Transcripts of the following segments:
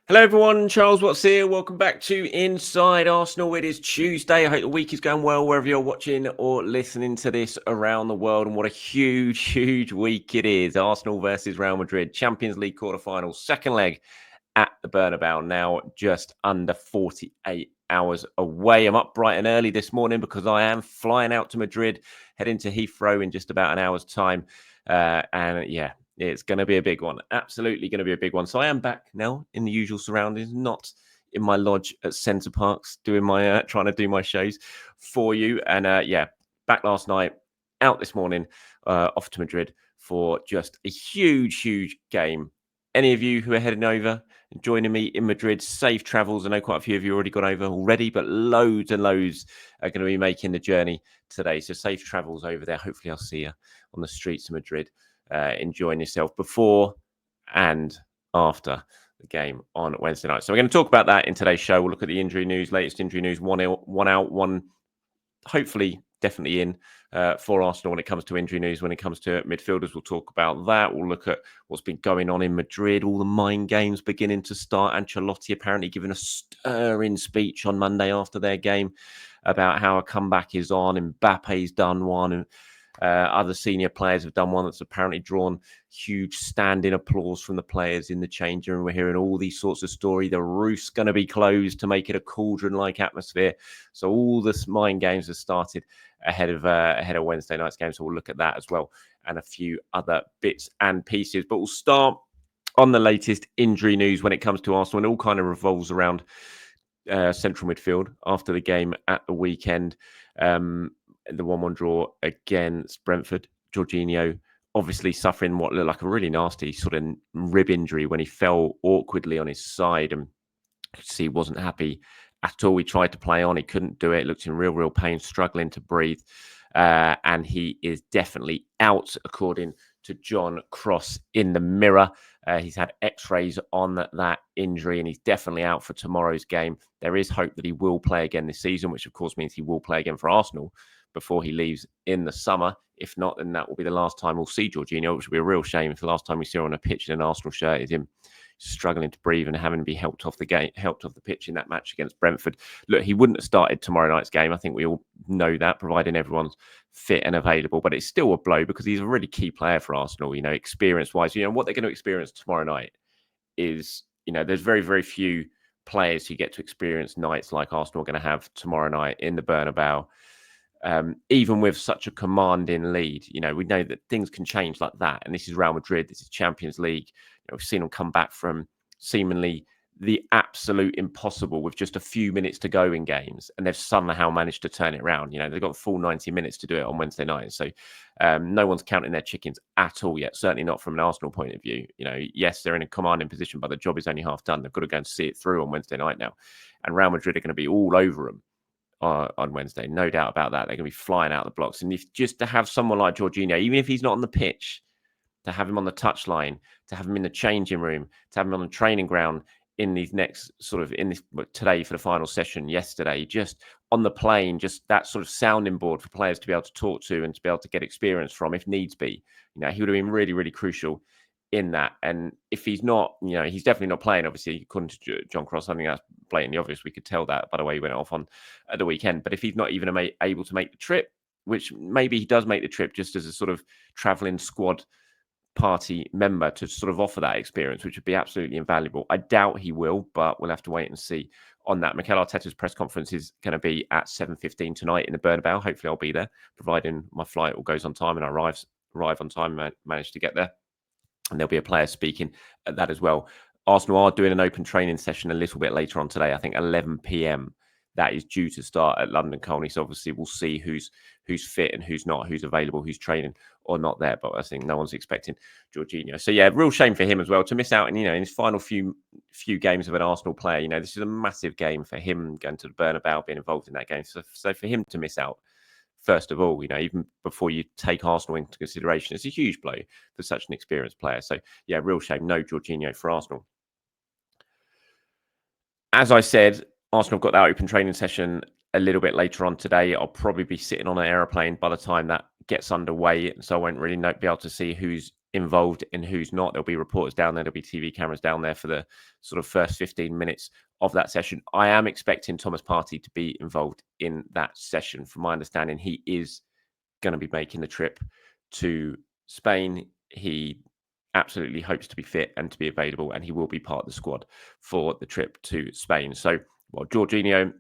Hello everyone, Charles Watts here. Welcome back to Inside Arsenal. It is Tuesday. I hope the week is going well wherever you're watching or listening to this around the world. And what a huge week it is. Arsenal versus Real Madrid, Champions League quarterfinals, second leg at the Bernabeu, now just under 48 hours away. I'm up bright and early this morning because I am flying out to Madrid, heading to Heathrow in just about an hour's time. It's going to be a big one. Absolutely going to be a big one. So I am back now in the usual surroundings, not in my lodge at Centre Parks, doing my trying to do my shows for you. And back last night, out this morning, off to Madrid for just a huge game. Any of you who are heading over and joining me in Madrid, safe travels. I know quite a few of you already got over already, but loads and loads are going to be making the journey today. So safe travels over there. Hopefully I'll see you on the streets of Madrid. Enjoying yourself before and after the game on Wednesday night. So we're going to talk about that in today's show. We'll look at the injury news, latest injury news, one out, one hopefully definitely in for Arsenal when it comes to injury news. When it comes to midfielders, we'll talk about that. We'll look at what's been going on in Madrid, all the mind games beginning to start. Ancelotti apparently giving a stirring speech on Monday after their game about how a comeback is on. Mbappe's done one, and other senior players have done one that's apparently drawn huge standing applause from the players in the changing room. We're hearing all these sorts of stories. The roof's going to be closed to make it a cauldron-like atmosphere. So all this mind games have started ahead of Wednesday night's game. So we'll look at that as well and a few other bits and pieces. But we'll start on the latest injury news when it comes to Arsenal. And it all kind of revolves around central midfield after the game at the weekend. The 1-1 draw against Brentford. Jorginho obviously suffering what looked like a really nasty sort of rib injury when he fell awkwardly on his side, and he wasn't happy at all. He tried to play on, he couldn't do it. Looked in real pain, struggling to breathe, and he is definitely out, according to John Cross in the Mirror. He's had x-rays on that injury, and he's definitely out for tomorrow's game. There is hope that he will play again this season, which of course means he will play again for Arsenal before he leaves in the summer. If not, then that will be the last time we'll see Jorginho, which will be a real shame if the last time we see him on a pitch in an Arsenal shirt is him struggling to breathe and having to be helped off the pitch in that match against Brentford. Look, he wouldn't have started tomorrow night's game. I think we all know that, providing everyone's fit and available. But it's still a blow because he's a really key player for Arsenal, experience-wise. What they're going to experience tomorrow night is, there's very few players who get to experience nights like Arsenal are going to have tomorrow night in the Bernabeu. Even with such a commanding lead, we know that things can change like that. And this is Real Madrid. This is Champions League. We've seen them come back from seemingly the absolute impossible with just a few minutes to go in games, and they've somehow managed to turn it around. They've got full 90 minutes to do it on Wednesday night. So no one's counting their chickens at all yet, certainly not from an Arsenal point of view. Yes, they're in a commanding position, but the job is only half done. They've got to go and see it through on Wednesday night now. And Real Madrid are going to be all over them on Wednesday, no doubt about that. They're going to be flying out the blocks. And if just to have someone like Jorginho, even if he's not on the pitch, to have him on the touchline, to have him in the changing room, to have him on the training ground in these next today for the final session, yesterday, just on the plane, just that sort of sounding board for players to be able to talk to and to be able to get experience from if needs be. He would have been really crucial in that. And if he's not, he's definitely not playing, obviously, according to John Cross. I think that's blatantly obvious. We could tell that by the way he went off on the weekend. But if he's not even able to make the trip, which maybe he does make the trip just as a sort of traveling squad party member to sort of offer that experience, which would be absolutely invaluable. I doubt he will, but we'll have to wait and see on that. Mikel Arteta's press conference is going to be at 7:15 tonight in the Bernabeu. Hopefully I'll be there, providing my flight all goes on time and I arrive on time and manage to get there. And there'll be a player speaking at that as well. Arsenal are doing an open training session a little bit later on today. I think 11 p.m. That is due to start at London Colney. So obviously we'll see who's fit and who's not, who's available, who's training or not there. But I think no one's expecting Jorginho. So yeah, real shame for him as well to miss out. And in his final few games of an Arsenal player, this is a massive game for him going to the Bernabeu, being involved in that game. So for him to miss out, first of all, even before you take Arsenal into consideration, it's a huge blow for such an experienced player. So yeah, real shame. No Jorginho for Arsenal. As I said, Arsenal got that open training session a little bit later on today. I'll probably be sitting on an aeroplane by the time that gets underway, so I won't really be able to see who's involved and who's not. There'll be reporters down there, there'll be TV cameras down there for the sort of first 15 minutes of that session. I am expecting Thomas Partey to be involved in that session. From my understanding, he is going to be making the trip to Spain. He absolutely hopes to be fit and to be available, and he will be part of the squad for the trip to Spain. So, while Jorginho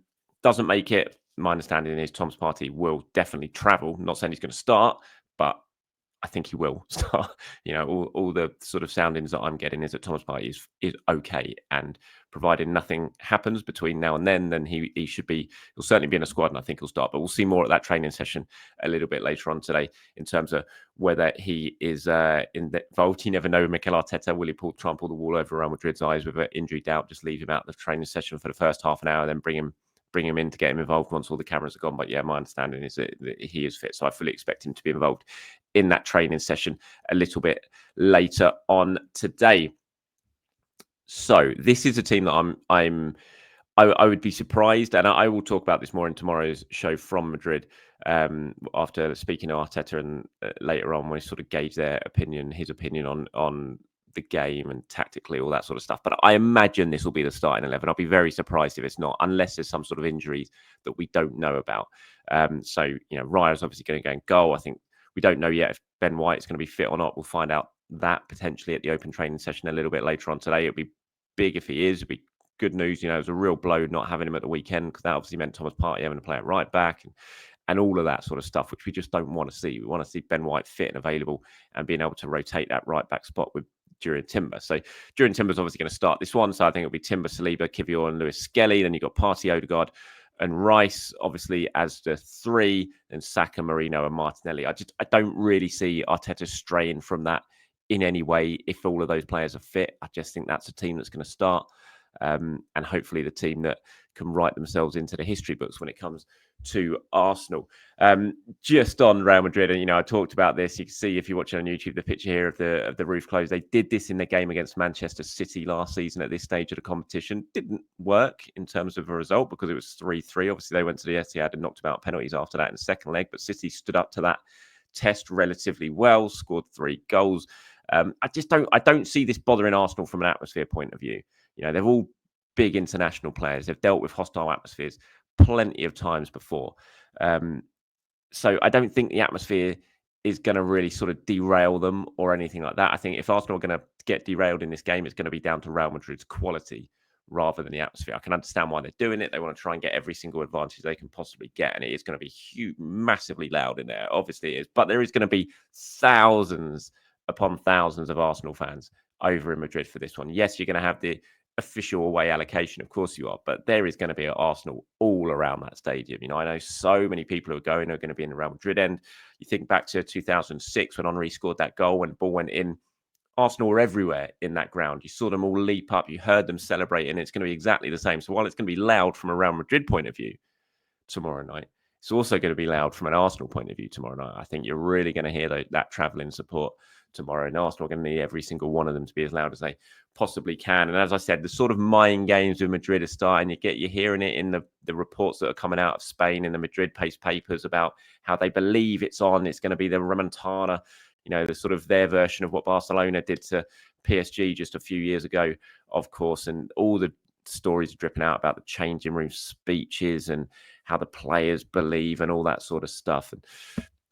doesn't make it, my understanding is Thomas Partey will definitely travel. I'm not saying he's going to start, but I think he will start. All the sort of soundings that I'm getting is that Thomas Partey is okay, and providing nothing happens between now and then he'll certainly be in a squad, and I think he'll start. But we'll see more at that training session a little bit later on today in terms of whether he is involved. You never know. Mikel Arteta, will he try and pull the wool over Real Madrid's eyes with an injury doubt? Just leave him out of the training session for the first half an hour, then bring him in to get him involved once all the cameras are gone. But yeah, my understanding is that he is fit, so I fully expect him to be involved in that training session a little bit later on today. So this is a team that I would be surprised, and I will talk about this more in tomorrow's show from Madrid after speaking to Arteta and later on when we sort of gauge his opinion on the game and tactically all that sort of stuff. But I imagine this will be the starting 11. I'll be very surprised if it's not, unless there's some sort of injuries that we don't know about. So Raya's obviously going to go and goal. I think we don't know yet if Ben White is going to be fit or not. We'll find out that potentially at the open training session a little bit later on today. It'll be big if he is. It'll be good news. It was a real blow not having him at the weekend, because that obviously meant Thomas Partey having to play at right back and all of that sort of stuff, which we just don't want to see. We want to see Ben White fit and available and being able to rotate that right back spot with Jurrien Timber. So Jurrien Timber's obviously going to start this one. So I think it'll be Timber, Saliba, Kivior and Lewis Skelly. Then you've got Partey, Odegaard and Rice, obviously, as the three, and Saka, Marino and Martinelli. I don't really see Arteta straying from that in any way if all of those players are fit. I just think that's a team that's going to start, and hopefully the team that can write themselves into the history books when it comes to Arsenal. Just on Real Madrid, and I talked about this. You can see, if you're watching on YouTube, the picture here of the roof closed. They did this in the game against Manchester City last season at this stage of the competition. Didn't work in terms of a result because it was 3-3. Obviously, they went to the Etihad and knocked them out penalties after that in the second leg. But City stood up to that test relatively well, scored 3 goals. I don't see this bothering Arsenal from an atmosphere point of view. They're all big international players. They've dealt with hostile atmospheres plenty of times before. So I don't think the atmosphere is going to really sort of derail them or anything like that. I think if Arsenal are going to get derailed in this game, it's going to be down to Real Madrid's quality rather than the atmosphere. I can understand why they're doing it. They want to try and get every single advantage they can possibly get. And it is going to be huge, massively loud in there. Obviously it is. But there is going to be thousands upon thousands of Arsenal fans over in Madrid for this one. Yes, you're going to have the official away allocation, of course you are, but there is going to be an Arsenal all around that stadium. I know so many people who are going to be in the Real Madrid end. You think back to 2006 when Henry scored that goal, when the ball went in, Arsenal were everywhere in that ground. You saw them all leap up, you heard them celebrating. It's going to be exactly the same. So while it's going to be loud from a Real Madrid point of view tomorrow night, it's also going to be loud from an Arsenal point of view tomorrow night. I think you're really going to hear that travelling support tomorrow, and Arsenal are going to need every single one of them to be as loud as they possibly can. And as I said, the sort of mind games with Madrid are starting. You're hearing it in the reports that are coming out of Spain in the Madrid papers about how they believe it's going to be the remontada, the sort of their version of what Barcelona did to PSG just a few years ago, of course, and all the stories are dripping out about the changing room speeches and how the players believe and all that sort of stuff. And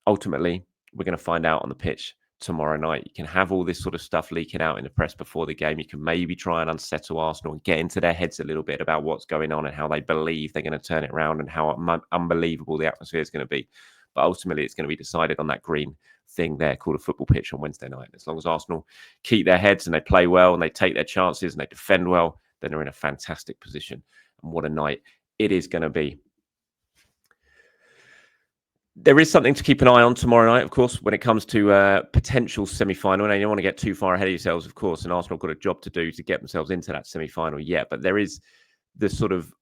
ultimately, we're going to find out on the pitch tomorrow night. You can have all this sort of stuff leaking out in the press before the game. You can maybe try and unsettle Arsenal and get into their heads a little bit about what's going on and how they believe they're going to turn it around and how unbelievable the atmosphere is going to be. But ultimately, it's going to be decided on that green thing there called a football pitch on Wednesday night. As long as Arsenal keep their heads and they play well and they take their chances and they defend well, then they're in a fantastic position. And what a night it is going to be. There is something to keep an eye on tomorrow night, of course, when it comes to potential semi-final. And you don't want to get too far ahead of yourselves, of course, and Arsenal got a job to do to get themselves into that semi-final yet. But there is the sort of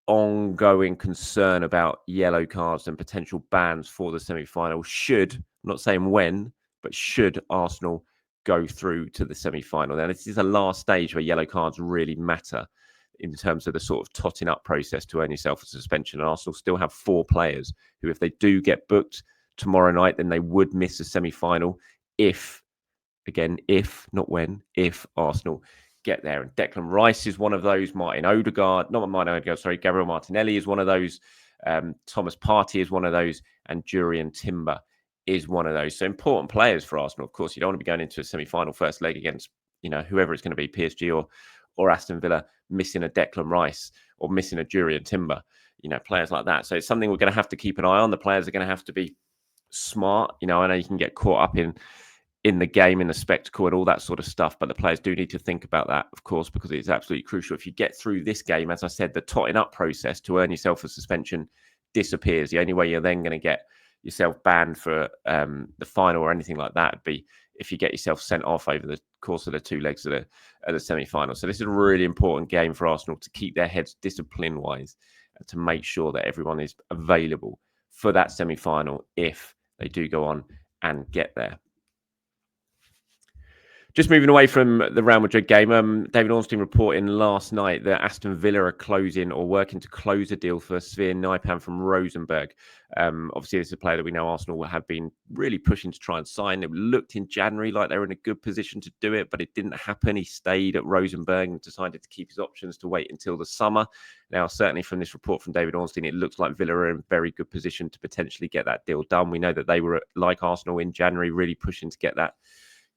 ongoing concern about yellow cards and potential bans for the semi-final should, I'm not saying when, but should Arsenal go through to the semi-final. Now, this is a last stage where yellow cards really matter in terms of the sort of totting up process to earn yourself a suspension. And Arsenal still have 4 players who, if they do get booked tomorrow night, then they would miss a semi-final if, again, if, not when, if Arsenal get there. And Declan Rice is one of those. Gabriel Martinelli is one of those. Thomas Partey is one of those. And Jurriën Timber is one of those. So important players for Arsenal. Of course, you don't want to be going into a semi-final first leg against, whoever it's going to be, PSG or Aston Villa, missing a Declan Rice or missing a Jurriën Timber, players like that. So it's something we're going to have to keep an eye on. The players are going to have to be smart. I know you can get caught up in the game, in the spectacle and all that sort of stuff, but the players do need to think about that, of course, because it's absolutely crucial. If you get through this game, as I said, the totting up process to earn yourself a suspension disappears. The only way you're then going to get yourself banned for the final or anything like that would be if you get yourself sent off over the course of the 2 legs of the semi-final. So this is a really important game for Arsenal to keep their heads discipline-wise and to make sure that everyone is available for that semi-final if they do go on and get there. Just moving away from the Real Madrid game, David Ornstein reporting last night that Aston Villa are closing or working to close a deal for Sverre Nypan from Rosenborg. Obviously, this is a player that we know Arsenal have been really pushing to try and sign. It looked in January like they were in a good position to do it, but it didn't happen. He stayed at Rosenborg and decided to keep his options to wait until the summer. Now, certainly from this report from David Ornstein, it looks like Villa are in a very good position to potentially get that deal done. We know that they were, like Arsenal in January, really pushing to get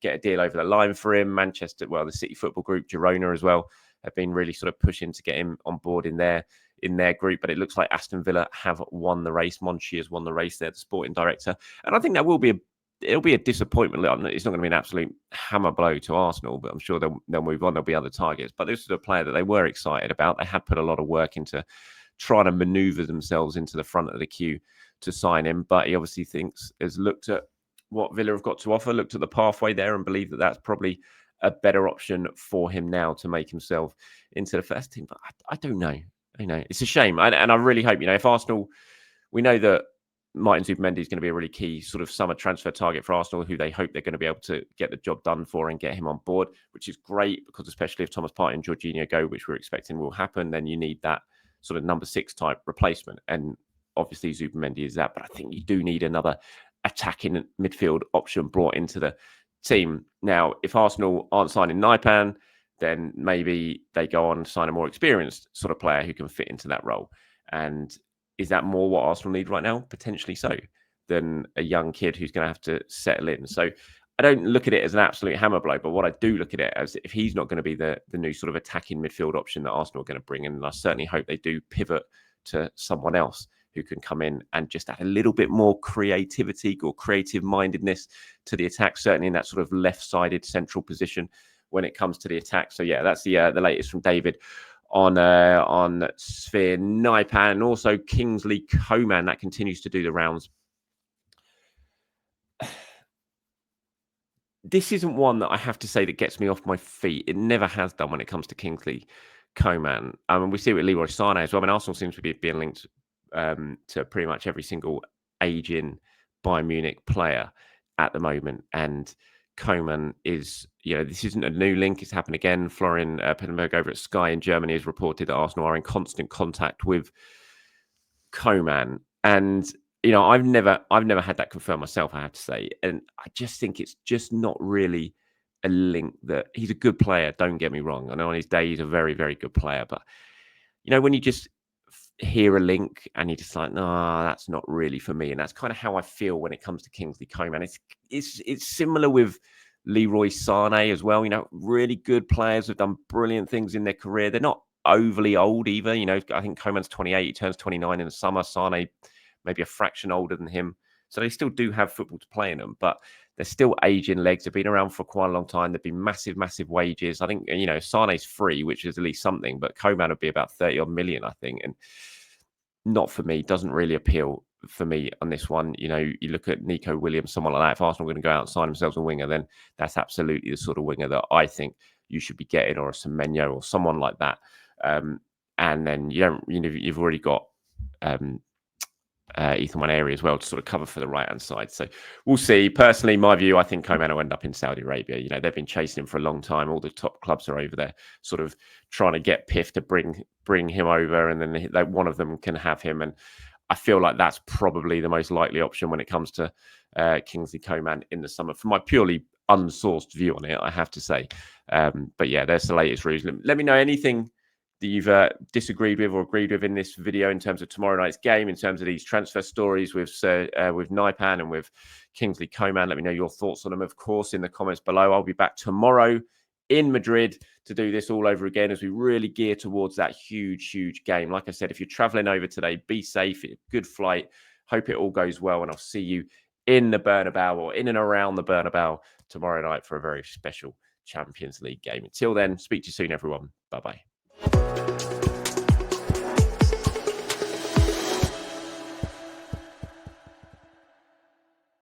a deal over the line for him. Manchester, the City Football Group, Girona as well, have been really sort of pushing to get him on board in their group. But it looks like Aston Villa have won the race. Monchi has won the race. They're the sporting director. And I think that it'll be a disappointment. It's not going to be an absolute hammer blow to Arsenal, but I'm sure they'll move on. There'll be other targets. But this is a player that they were excited about. They had put a lot of work into trying to maneuver themselves into the front of the queue to sign him. But he obviously has looked at what Villa have got to offer, looked at the pathway there and believed that that's probably a better option for him now to make himself into the first team. But I don't know. It's a shame. And I really hope, if Arsenal, we know that Martin Zubimendi is going to be a really key sort of summer transfer target for Arsenal, who they hope they're going to be able to get the job done for and get him on board, which is great because especially if Thomas Partey and Jorginho go, which we're expecting will happen, then you need that sort of number 6 type replacement. And obviously Zubimendi is that, but I think you do need another attacking midfield option brought into the team. Now, if Arsenal aren't signing Nypan, then maybe they go on and sign a more experienced sort of player who can fit into that role. And is that more what Arsenal need right now? Potentially so, than a young kid who's going to have to settle in. So I don't look at it as an absolute hammer blow, but what I do look at it as if he's not going to be the new sort of attacking midfield option that Arsenal are going to bring in, and I certainly hope they do pivot to someone else who can come in and just add a little bit more creativity or creative mindedness to the attack, certainly in that sort of left-sided central position when it comes to the attack. So yeah, that's the latest from David on Sverre Nypan, and also Kinglsey Coman that continues to do the rounds. This isn't one that I have to say that gets me off my feet. It never has done when it comes to Kinglsey Coman. We see it with Leroy Sané as well. I mean, Arsenal seems to be being linked to pretty much every single aging Bayern Munich player at the moment. And Coman is, this isn't a new link. It's happened again. Florian Plettenberg over at Sky in Germany has reported that Arsenal are in constant contact with Coman. And, I've never had that confirmed myself, I have to say. And I just think it's just not really a link that he's a good player. Don't get me wrong. I know on his day, he's a very, very good player. But, when you just hear a link and you're just like, no, that's not really for me. And that's kind of how I feel when it comes to Kinglsey Coman. It's similar with Leroy Sané as well. Really good players have done brilliant things in their career. They're not overly old either. I think Coman's 28, he turns 29 in the summer. Sané maybe a fraction older than him. So they still do have football to play in them, but they're still aging legs. They've been around for quite a long time. They've been massive, massive wages. I think, Sané's free, which is at least something, but Coman would be about 30 odd million, I think. And not for me, doesn't really appeal for me on this one. You look at Nico Williams, someone like that. If Arsenal are going to go out and sign themselves a winger, then that's absolutely the sort of winger that I think you should be getting, or a Semenyo or someone like that. And then you've already got Ethan Waneri as well to sort of cover for the right-hand side. So we'll see. Personally, my view, I think Coman will end up in Saudi Arabia. You know, they've been chasing him for a long time. All the top clubs are over there sort of trying to get Piff to bring him over, and then one of them can have him. And I feel like that's probably the most likely option when it comes to Kinglsey Coman in the summer. From my purely unsourced view on it, I have to say. But yeah, there's the latest news. Let me know anything that you've disagreed with or agreed with in this video in terms of tomorrow night's game, in terms of these transfer stories with Nypan and with Kinglsey Coman. Let me know your thoughts on them, of course, in the comments below. I'll be back tomorrow in Madrid to do this all over again as we really gear towards that huge game. Like I said, if you're traveling over today, be safe, good flight. Hope it all goes well, and I'll see you in the Bernabeu or in and around the Bernabeu tomorrow night for a very special Champions League game. Until then, speak to you soon, everyone. Bye-bye.